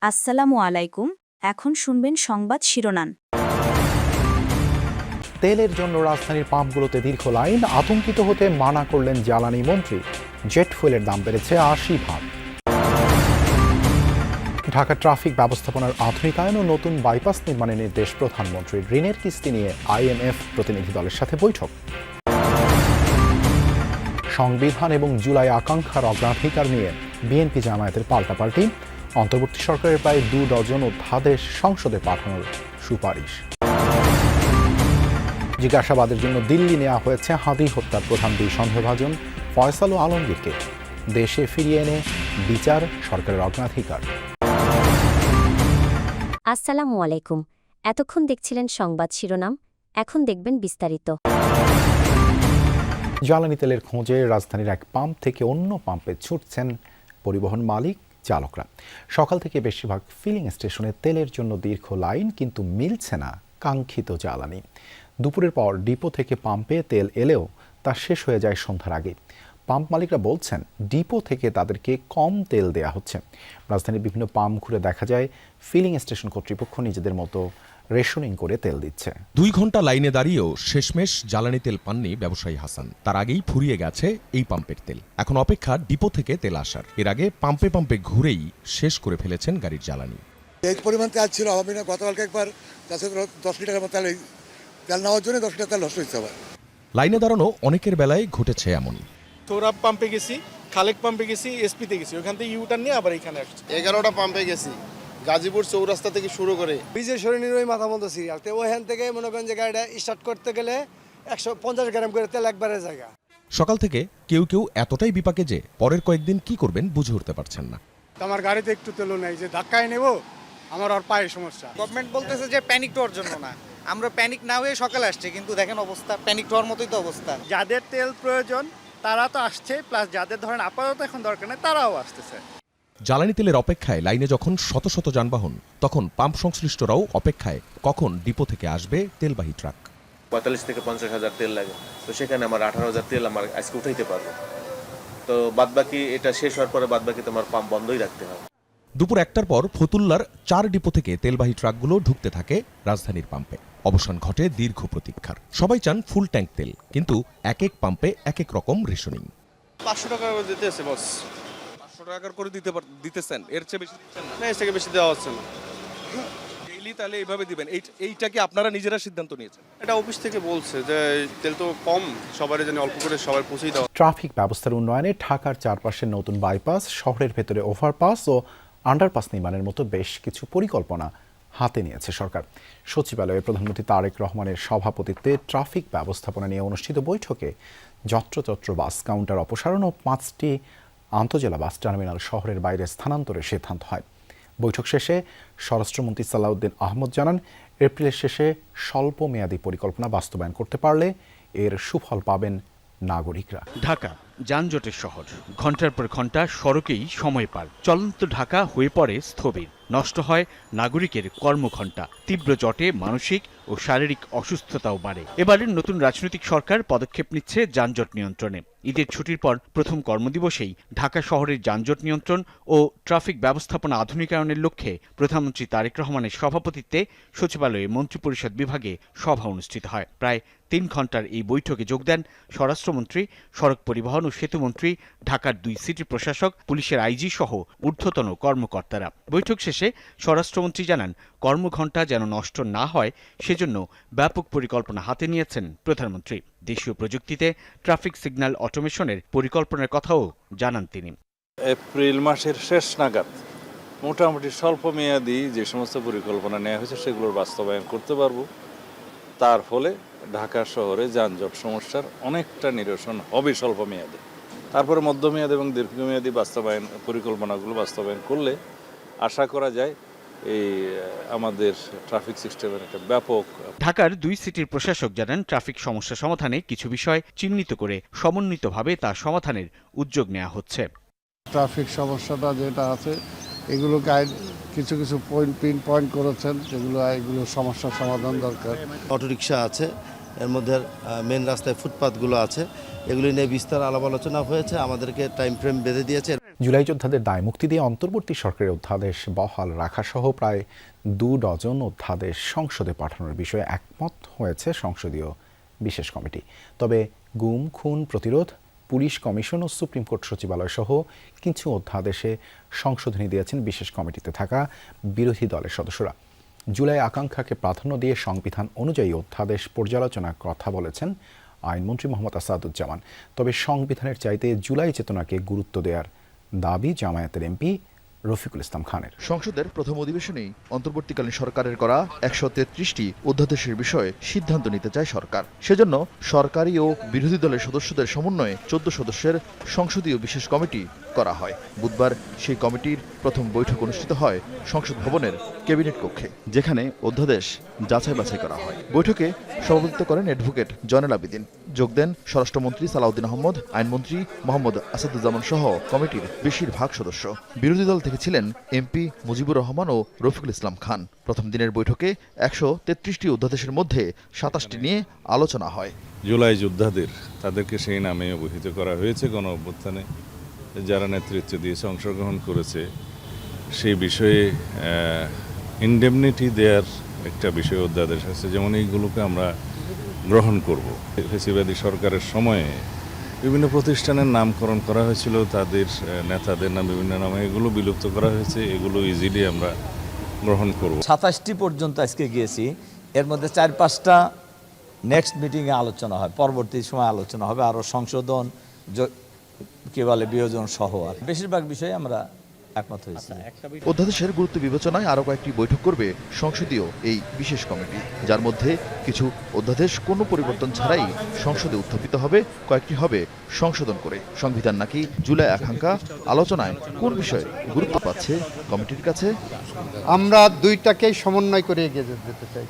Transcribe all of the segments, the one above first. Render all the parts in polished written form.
আসসালামু আলাইকুম। এখন শুনবেন সংবাদ শিরোনাম। তেলের জন্য রাজধানীর পাম্পগুলোতে দীর্ঘ লাইন, আতঙ্কিত হতে মানা করলেন জ্বালানি মন্ত্রী। জেট ফুয়েলের দাম বেড়েছে ৮০ ভাগ। ঢাকা ট্রাফিক ব্যবস্থাপনার আধুনিকায়ন ও নতুন বাইপাস নির্মাণের নির্দেশ প্রধানমন্ত্রীর। ঋণের কিস্তি নিয়ে আইএমএফ প্রতিনিধি দলের সাথে বৈঠক। সংবিধান এবং জুলাই আকাঙ্ক্ষার অগ্রাধিকার নিয়ে বিএনপি জামায়াতের পাল্টাপাল্টি। অন্তর্বর্তী সরকারের প্রায় ২ ডজন অধ্যাদেশ সংসদে পাঠানোর সুপারিশ। জিজ্ঞাসাবাদের জন্য দিল্লি নেওয়া হয়েছে হাদি হত্যার প্রধান ২ সন্দেহভাজন ফয়সাল ও আলমগীরকে। দেশে ফিরিয়ে এনে বিচার সরকারের অগ্রাধিকার। আসসালামু আলাইকুম। এতক্ষণ দেখছিলেন সংবাদ শিরোনাম, এখন দেখবেন বিস্তারিত। জ্বালানি তেলের খোঁজে রাজধানীর এক পাম্প থেকে অন্য পাম্পে ছুটছেন পরিবহন মালিক চালকরা। সকাল থেকে বেশিরভাগ ফিলিং স্টেশনে তেলের জন্য দীর্ঘ লাইন, কিন্তু মিলছে না কাঙ্ক্ষিত জ্বালানি। দুপুরের পর ডিপো থেকে পাম্পে তেল এলেও তা শেষ হয়ে যায় সন্ধ্যার আগে। পাম্প মালিকরা বলছেন ডিপো থেকে তাদেরকে কম তেল দেয়া হচ্ছে। রাজধানীর বিভিন্ন পাম্প ঘুরে দেখা যায় ফিলিং স্টেশন কর্তৃপক্ষ নিজেদের মতো রেশনিং করে তেল দিচ্ছে। ২ ঘন্টা লাইনে দাঁড়িয়েও শেষমেশ জ্বালানি তেল পাননি ব্যবসায়ী হাসান। তার আগেই ফুরিয়ে গেছে এই পাম্পের তেল। এখন অপেক্ষা ডিপো থেকে তেল আসার। এর আগে পাম্পে পাম্পে ঘুরেই শেষ করে ফেলেছেন গাড়ির জ্বালানি। এই পরিমাণ তেল ছিল হবে না। গতকালকে একবার 10 লিটার তেল নেওয়ার জন্য 10 লিটার তেল নষ্ট হয়েছে। আবার লাইনে দাঁড়ানো অনেকের বেলায় ঘটেছে এমন। সৌরভ পাম্পে গেছি, খালেক পাম্পে গেছি, এসপিতে গেছি, ওখান থেকে ইউটার্ন নিয়ে আবার এখানে আসছি। 11টা পাম্পে গেছি, গাজীপুর চৌরাস্তা থেকে শুরু করে বীজের শরীরের ওই মাথা মতো সিরিয়াল। তো ওইখান থেকে মনে করেন যে গাড়িটা স্টার্ট করতে গেলে 150 গ্রাম করে তেল একবারে জায়গা। সকাল থেকে কেউ কেউ এতটাই বিপাকে যে পরের কয়েকদিন কি করবেন বুঝে উঠতে পারছেন না। আমার গাড়িতে একটু তেলও নেই, যে ধাক্কায় নেব আমার আর পায়ে সমস্যা। গভর্নমেন্ট বলতেছে যে প্যানিক হওয়ার জন্য না, আমরা প্যানিক না হয়ে সকালে আসছে, কিন্তু দেখেন অবস্থা প্যানিক হওয়ার মতোই তো অবস্থা। যাদের তেল প্রয়োজন তারা তো আসছে, প্লাস যাদের ধরেন আপাতত এখন দরকার নেই তারাও আসতেছে। জ্বালানি তেলের অপেক্ষায় লাইনে যখন শত শত যানবাহন, তখন পাম্প সংশ্লিষ্টরাও অপেক্ষায় কখন ডিপো থেকে আসবে তেলবাহী ট্রাক। ৪৫ থেকে ৫০ হাজার তেল লাগে, তো সেখানে আমার ১৮,০০০ তেল আমার আজকে উঠাইতে পারবো। তো বাদবাকি এটা শেষ হওয়ার পরে বাদবাকি তোমার পাম্প বন্ধই রাখতে হবে। দুপুর ১টার পর ফতুল্লার ৪ ডিপো থেকে তেলবাহী ট্রাকগুলো ঢুকতে থাকে রাজধানীর পাম্পে। অবসান ঘটে দীর্ঘ প্রতীক্ষার। সবাই চান ফুল ট্যাঙ্ক তেল, কিন্তু এক এক পাম্পে এক এক রকম রেশনিং। 500 টাকা করে দিতেছে বস। 500 টাকা করে দিতেছেন, এর চেয়ে বেশি দিচ্ছেন না? না, এর থেকে বেশি দেওয়া হচ্ছে না। ডেইলি তাহলে এইভাবে দিবেন? এইটা কি আপনারা নিজেরা সিদ্ধান্ত নিয়েছেন? এটা অফিস থেকে বলছে যে তেল তো কম, সবারই যেন অল্প করে সবার পৌঁছেই দেওয়া। ট্রাফিক ব্যবস্থার উন্নয়নে ঢাকার চারপাশে নতুন বাইপাস, শহরের ভেতরে ওভারপাস ও আন্ডারপাস নির্মাণের মতো বেশ কিছু পরিকল্পনা হাতে নিয়েছে সরকার। সচিবালয়ে প্রধানমন্ত্রী তারেক রহমানের সভাপতিত্বে ট্রাফিক ব্যবস্থাপনা নিয়ে অনুষ্ঠিত বৈঠকে যত্রতত্র বাস কাউন্টার অপসারণ ও 5টি আন্তজেলা বাস টার্মিনাল শহরের বাইরে স্থানান্তরের সিদ্ধান্ত হয়। বৈঠক শেষে স্বরাষ্ট্রমন্ত্রী সালাউদ্দিন আহমদ জানান, এপ্রিলের শেষে স্বল্প মেয়াদী পরিকল্পনা বাস্তবায়ন করতে পারলে এর সুফল পাবেন নাগরিকরা। ঢাকা যানজটের শহর, ঘন্টার পর ঘন্টা সড়কেই সময় পার। চলন্ত ঢাকা হয়ে পড়ে স্থবির, নষ্ট হয় নাগরিকের কর্মঘণ্টা। তীব্র জটে মানসিক ও শারীরিক অসুস্থতাও বাড়ে। এবারের নতুন রাজনৈতিক সরকার পদক্ষেপ নিচ্ছে যানজট নিয়ন্ত্রণে। ঈদের ছুটির পর প্রথম কর্মদিবসেই ঢাকা শহরের যানজট নিয়ন্ত্রণ ও ট্রাফিক ব্যবস্থাপনা আধুনিকায়নের লক্ষ্যে প্রধানমন্ত্রী তারেক রহমানের সভাপতিত্বে সচিবালয়ে মন্ত্রিপরিষদ বিভাগে সভা অনুষ্ঠিত হয়। প্রায় 3 ঘন্টার এই বৈঠকে যোগ দেন স্বরাষ্ট্রমন্ত্রী, সড়ক পরিবহন ও সেতুমন্ত্রী, ঢাকার 2 সিটি প্রশাসক, পুলিশের আইজি সহ ঊর্ধ্বতন কর্মকর্তারা। বৈঠক শেষে স্বরাষ্ট্রমন্ত্রী জানান, কর্মঘণ্টা যেন নষ্ট না হয় সেজন্য ব্যাপক পরিকল্পনা হাতে নিয়েছেন প্রধানমন্ত্রী। দেশীয় প্রযুক্তিতে ট্রাফিক সিগন্যাল অটোমেশনের পরিকল্পনার কথাও জানান তিনি। এপ্রিল মাসের শেষ নাগাদ মোটামুটি স্বল্প মেয়াদী যে সমস্ত পরিকল্পনা নেওয়া হয়েছে সেগুলোর বাস্তবায়ন করতে পারবো। তার ফলে ঢাকা শহরে যানজট সমস্যার অনেকটা নিরসন হবে স্বল্প মেয়াদে। তারপরে মধ্যমেয়াদী এবং দীর্ঘমেয়াদী পরিকল্পনাগুলো বাস্তবায়ন করলে আশা করা যায় এই আমাদের ট্রাফিক সিস্টেমের একটা ব্যাপক। ঢাকার 2 সিটির প্রশাসক জানান, ট্রাফিক সমস্যা সমাধানে কিছু বিষয় চিহ্নিত করে সমন্বিতভাবে তা সমাধানের উদ্যোগ নেওয়া হচ্ছে। ট্রাফিক সমস্যাটা যেটা আছে এগুলো গাইড কিছু কিছু পিন পয়েন্ট করেছেন, এগুলো সমস্যার সমাধান দরকার। অটোরিকশা আছে, এর মধ্যে মেন রাস্তায় ফুটপাথগুলো আছে, এগুলি নিয়ে বিস্তার আলাপ আলোচনা হয়েছে, আমাদেরকে টাইম ফ্রেম বেঁধে দিয়েছে। জুলাই যোদ্ধাদের দায় মুক্তি দিয়ে অন্তর্বর্তী সরকারের অধ্যাদেশ বহাল রাখাসহ প্রায় 2 ডজন অধ্যাদেশ সংসদে পাঠানোর বিষয়ে একমত হয়েছে সংসদীয় বিশেষ কমিটি। তবে গুম খুন প্রতিরোধ, পুলিশ কমিশন ও সুপ্রিম কোর্ট সচিবালয় সহ কিছু অধ্যাদেশে সংশোধনী দিয়েছেন বিশেষ কমিটিতে থাকা বিরোধী দলের সদস্যরা। জুলাই আকাঙ্ক্ষাকে প্রাধান্য দিয়ে সংবিধান অনুযায়ী অধ্যাদেশ পর্যালোচনার কথা বলেছেন আইনমন্ত্রী মোহাম্মদ আসাদুজ্জামান। তবে সংবিধানের চাইতে জুলাই চেতনাকে গুরুত্ব দেওয়ার দাবি জামায়াতের এমপি রফিকুল ইসলাম খানের। সংসদের প্রথম অধিবেশনেই অন্তর্বর্তীকালীন সরকারের করা 133টি অধ্যাদেশের বিষয়ে সিদ্ধান্ত নিতে চায় সরকার। সেজন্য সরকারি ও বিরোধী দলের সদস্যদের সমন্বয়ে 14 সদস্যের সংসদীয় বিশেষ কমিটি করা হয়। বুধবার সেই কমিটির প্রথম বৈঠক অনুষ্ঠিত হয় সংসদ ভবনের ক্যাবিনেট কক্ষে, যেখানে অধ্যাদেশ যাচাই বাছাই করা হয়। বৈঠকে সভাপতিত্ব করেন অ্যাডভোকেট জয়নুল আবেদিন। যোগ দেন স্বরাষ্ট্রমন্ত্রী সালাউদ্দিন আহমদ, আইনমন্ত্রী মোহাম্মদ আসাদুজ্জামান সহ কমিটির বেশিরভাগ সদস্য। বিরোধী দল থেকে ছিলেন এমপি মুজিবুর রহমান ও রফিকুল ইসলাম খান। প্রথম দিনের বৈঠকে 133টি অধ্যাদেশের মধ্যে 27টি নিয়ে আলোচনা হয়। জুলাই যোদ্ধাদের তাদেরকে সেই নামে অভিহিত করা হয়েছে। গণ অভ্যুত্থানে যারা নেতৃত্ব দিয়েছে, অংশগ্রহণ করেছে, সেই বিষয়ে ইনডেমনিটি দেওয়ার একটা বিষয় অধ্যাদেশ আছে। যেমন এইগুলোকে আমরা গ্রহণ করব। ফ্যাসিবাদী সরকারের সময়ে বিভিন্ন প্রতিষ্ঠানের নামকরণ করা হয়েছিল, তাদের নেতাদের নাম বিভিন্ন নামে, এগুলো বিলুপ্ত করা হয়েছে। এগুলো ইজিলি আমরা গ্রহণ করব। 27টি পর্যন্ত আজকে গিয়েছি। এর মধ্যে 4-5টা নেক্সট মিটিংয়ে আলোচনা হয়, পরবর্তী সময় আলোচনা হবে, আরও সংশোধন কি বলে বিয়োজন সহ। আর বেশিরভাগ বিষয়ে আমরা একমত হয়েছি। অধ্যাদেশের গুরুত্ব বিবেচনায় আরও কয়েকটি বৈঠক করবে সংসদীয় এই বিশেষ কমিটি, যার মধ্যে কিছু অধ্যাদেশ কোনো পরিবর্তন ছাড়াই সংসদে উত্থাপিত হবে, কয়েকটি হবে সংশোধন করে। সংবিধান নাকি জুলাই আকাঙ্ক্ষা আলোচনায় কোন বিষয়ে গুরুত্ব পাচ্ছে কমিটির কাছে? আমরা দুইটাকেই সমন্বয় করে এগিয়ে যেতে চাই।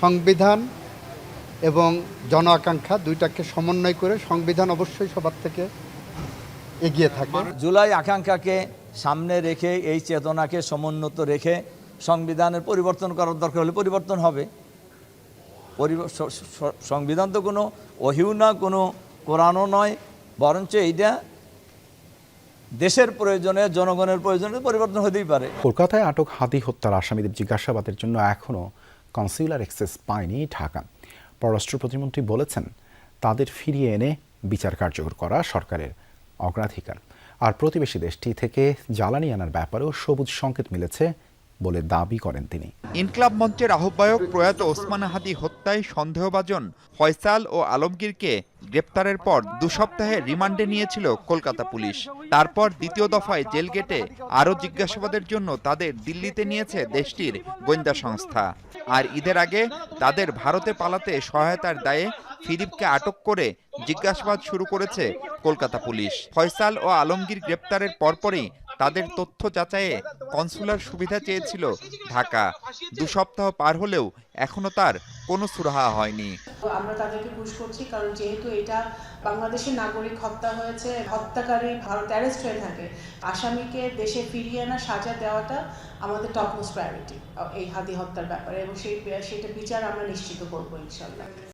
সংবিধান এবং জন আকাঙ্ক্ষা দুইটাকে সমন্বয় করে সংবিধান অবশ্যই সবার থেকে এগিয়ে থাকে। জুলাই আকাঙ্ক্ষাকে সামনে রেখে, এই চেতনাকে সমুন্নত রেখে সংবিধানের পরিবর্তন করার দরকার হলে পরিবর্তন হবে। সংবিধান তো কোনো ওহিও না, কোনো কোরআনও নয়, বরঞ্চ এইটা দেশের প্রয়োজনে, জনগণের প্রয়োজনে পরিবর্তন হতেই পারে। কলকাতায় আটক হাদি হত্যার আসামিদের জিজ্ঞাসাবাদের জন্য এখনও কনসিউলার অ্যাক্সেস পায়নি ঢাকা। পররাষ্ট্র প্রতিমন্ত্রী বলেছেন, তাদের ফিরিয়ে এনে বিচার কার্যকর করা সরকারের অগ্রাধিকার। আর প্রতিবেশী দেশটি থেকে জ্বালানি আনার ব্যাপারেও সবুজ সংকেত মিলেছে বলে দাবি করেন তিনি। ইনকলাব মঞ্চের আহ্বায়ক প্রয়াত ওসমান হাদি হত্যায় সন্দেহভাজন ফয়সাল ও আলমগীরকে গ্রেপ্তারের পর 2 সপ্তাহে রিমান্ডে নিয়েছিল কলকাতা পুলিশ। তারপর দ্বিতীয় দফায় জেল গেটে আরও জিজ্ঞাসাবাদের জন্য তাদের দিল্লিতে নিয়েছে দেশটির গোয়েন্দা সংস্থা। আর ঈদের আগে তাদের ভারতে পালাতে সহায়তার দায়ে ফিলিপকে আটক করে জিজ্ঞাসাবাদ শুরু করেছে কলকাতা পুলিশ। ফয়সাল ও আলমগীর গ্রেপ্তারের পরপরই তাদের তথ্য যাচাইয়ে কনসুলার সুবিধা চেয়েছিল ঢাকা। 2 সপ্তাহ পার হলেও এখনো তার কোনো সুরাহা হয়নি। আমরা তাদেরকে পুশ করছি, কারণ যেহেতু এটা বাংলাদেশের নাগরিক হত্যা হয়েছে, হত্যাকারী ভারতে অ্যারেস্ট হয়ে থাকে, আসামিকে দেশে ফিরিয়ে আনা, সাজা দেওয়াটা আমাদের টপ মোস্ট প্রায়োরিটি এই হাদি হত্যার ব্যাপারে, এবং সেটা বিচার আমরা নিশ্চিত করবো ইনশাআল্লাহ।